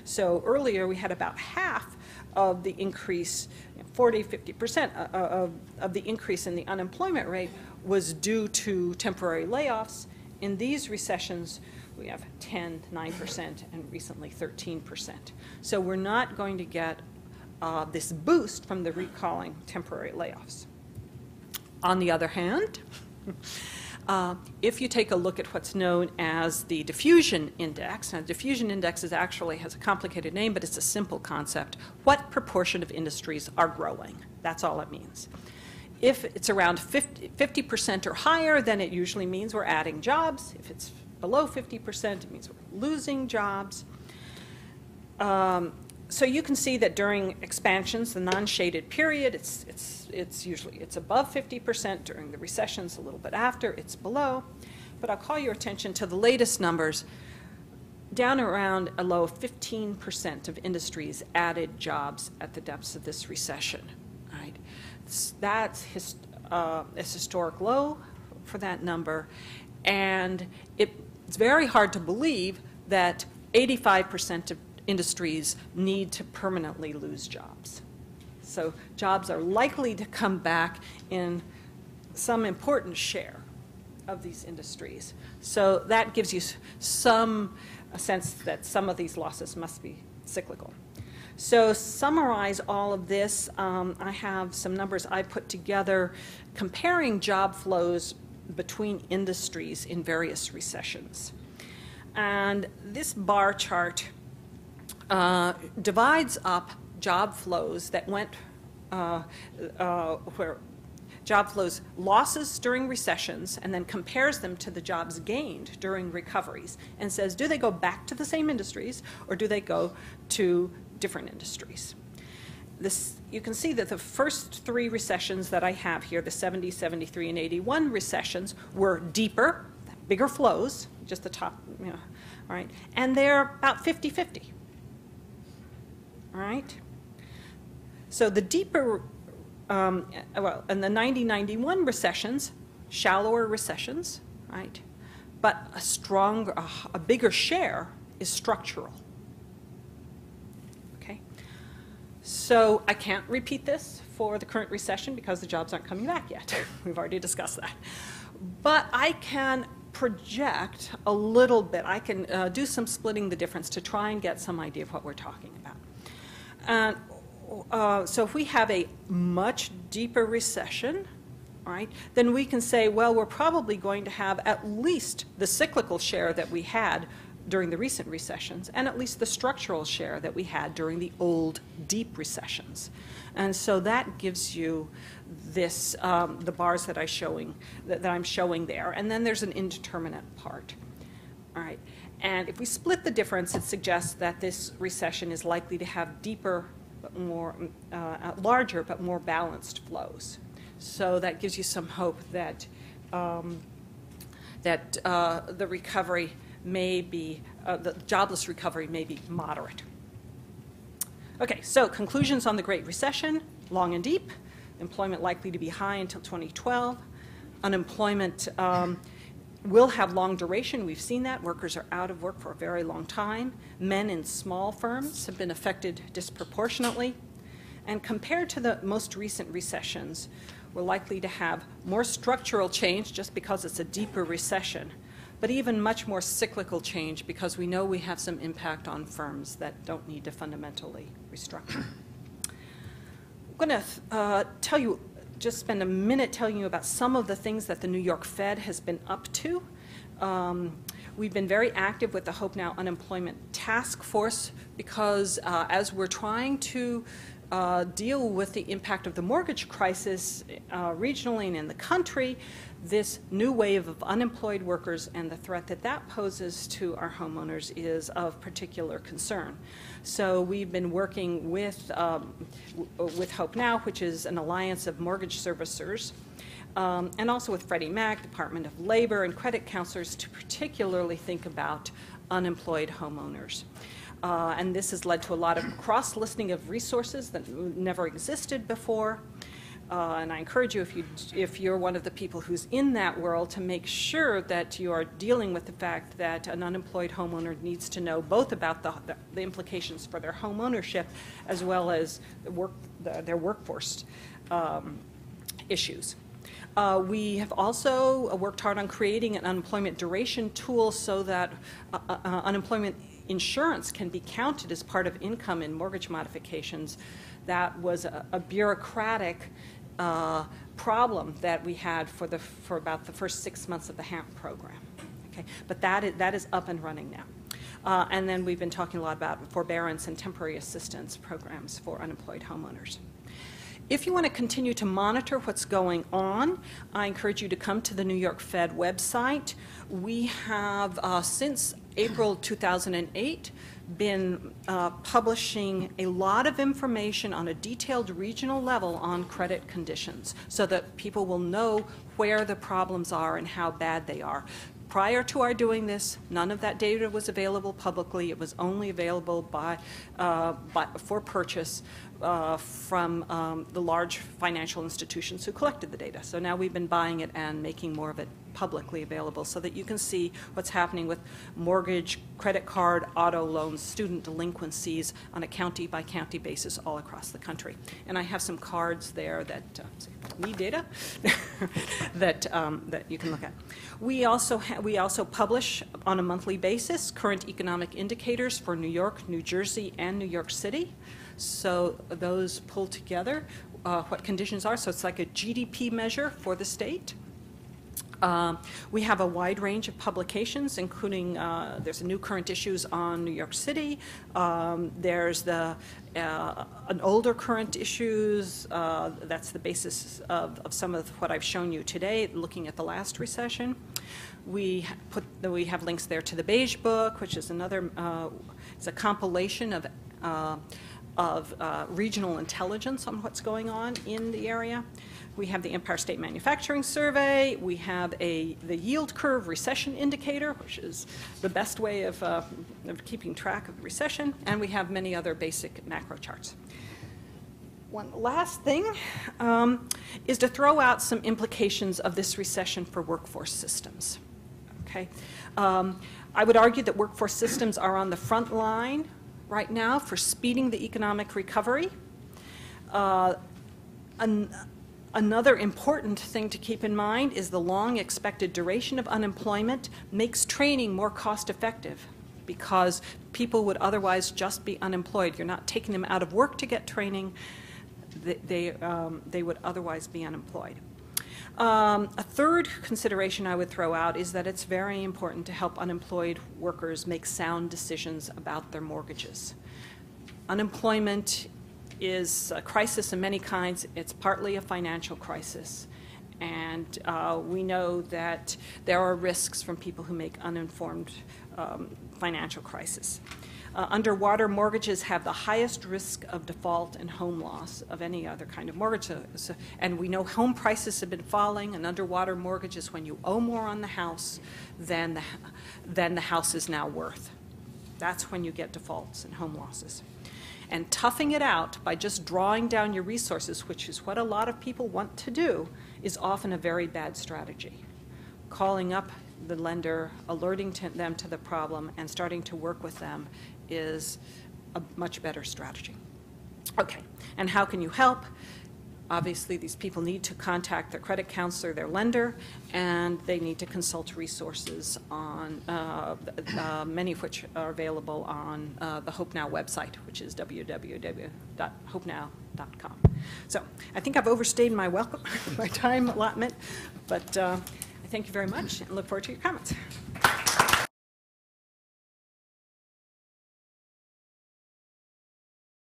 So earlier we had about half of the increase, 40, 50% of the increase in the unemployment rate was due to temporary layoffs. In these recessions, we have 10, 9%, and recently 13%. So we're not going to get this boost from the recalling temporary layoffs. On the other hand, if you take a look at what's known as the diffusion index, now the diffusion index actually has a complicated name, but it's a simple concept. What proportion of industries are growing? That's all it means. If it's around 50% or higher, then it usually means we're adding jobs. If it's below 50%, it means we're losing jobs. So you can see that during expansions, the non-shaded period, it's usually above 50%. During the recessions, a little bit after, it's below. But I'll call your attention to the latest numbers. Down around a low of 15% of industries added jobs at the depths of this recession. Right? That's a historic low for that number, and it's very hard to believe that 85% of industries need to permanently lose jobs. So jobs are likely to come back in some important share of these industries. So that gives you a sense that some of these losses must be cyclical. So summarize all of this. I have some numbers I put together comparing job flows between industries in various recessions. And this bar chart divides up job flows that went where job flows losses during recessions and then compares them to the jobs gained during recoveries and says, do they go back to the same industries or do they go to different industries? You can see that the first three recessions that I have here, the 70, 73, and 81 recessions, were deeper, bigger flows, just the top, all right, and they're about 50-50. All right. So the deeper, and the 90-91 recessions, shallower recessions, right? But a bigger share is structural. Okay. So I can't repeat this for the current recession because the jobs aren't coming back yet. We've already discussed that. But I can project a little bit. I can do some splitting the difference to try and get some idea of what we're talking about. And so if we have a much deeper recession, right, then we can say, well, we're probably going to have at least the cyclical share that we had during the recent recessions and at least the structural share that we had during the old deep recessions. And so that gives you this, the bars that I'm showing there. And then there's an indeterminate part. All right. And if we split the difference, it suggests that this recession is likely to have deeper, but more larger, but more balanced flows. So that gives you some hope that the recovery may be, the jobless recovery may be moderate. Okay, so conclusions on the Great Recession: long and deep, employment likely to be high until 2012, unemployment will have long duration. We've seen that. Workers are out of work for a very long time. Men in small firms have been affected disproportionately. And compared to the most recent recessions, we're likely to have more structural change just because it's a deeper recession, but even much more cyclical change because we know we have some impact on firms that don't need to fundamentally restructure. I'm going to just spend a minute telling you about some of the things that the New York Fed has been up to. We've been very active with the Hope Now Unemployment Task Force because as we're trying to deal with the impact of the mortgage crisis regionally and in the country, this new wave of unemployed workers and the threat that that poses to our homeowners is of particular concern. So we've been working with Hope Now, which is an alliance of mortgage servicers, and also with Freddie Mac, Department of Labor, and credit counselors to particularly think about unemployed homeowners. And this has led to a lot of cross-listening of resources that never existed before. And I encourage you, if you're one of the people who's in that world, to make sure that you are dealing with the fact that an unemployed homeowner needs to know both about the implications for their home ownership as well as their workforce issues. We have also worked hard on creating an unemployment duration tool so that unemployment insurance can be counted as part of income in mortgage modifications. That was a bureaucratic problem that we had for about the first 6 months of the HAMP program. Okay, but that is up and running now. And then we've been talking a lot about forbearance and temporary assistance programs for unemployed homeowners. If you want to continue to monitor what's going on, I encourage you to come to the New York Fed website. We have, since April 2008, been publishing a lot of information on a detailed regional level on credit conditions so that people will know where the problems are and how bad they are. Prior to our doing this, none of that data was available publicly. It was only available for purchase from the large financial institutions who collected the data. So now we've been buying it and making more of it publicly available so that you can see what's happening with mortgage, credit card, auto loans, student delinquencies on a county-by-county basis all across the country. And I have some cards there that need data that you can look at. We also publish on a monthly basis current economic indicators for New York, New Jersey, and New York City. So those pull together what conditions are. So it's like a GDP measure for the state. We have a wide range of publications, including there's a new current issues on New York City. There's an older current issues. That's the basis of some of what I've shown you today, looking at the last recession. We have links there to the Beige Book, which is another. It's a compilation of regional intelligence on what's going on in the area. We have the Empire State Manufacturing Survey. We have the yield curve recession indicator, which is the best way of keeping track of the recession. And we have many other basic macro charts. One last thing is to throw out some implications of this recession for workforce systems. Okay, I would argue that workforce systems are on the front line right now for speeding the economic recovery. Another important thing to keep in mind is the long expected duration of unemployment makes training more cost effective because people would otherwise just be unemployed. You're not taking them out of work to get training. They would otherwise be unemployed. A third consideration I would throw out is that it's very important to help unemployed workers make sound decisions about their mortgages. Unemployment is a crisis of many kinds. It's partly a financial crisis. And we know that there are risks from people who make uninformed financial crisis. Underwater mortgages have the highest risk of default and home loss of any other kind of mortgage. And we know home prices have been falling, and underwater mortgages, when you owe more on the house than the house is now worth. That's when you get defaults and home losses. And toughing it out by just drawing down your resources, which is what a lot of people want to do, is often a very bad strategy. Calling up the lender, alerting them to the problem, and starting to work with them is a much better strategy. Okay, and how can you help? Obviously, these people need to contact their credit counselor, their lender, and they need to consult resources on many of which are available on the Hope Now website, which is www.hopenow.com. So I think I've overstayed my time allotment, but I thank you very much and look forward to your comments.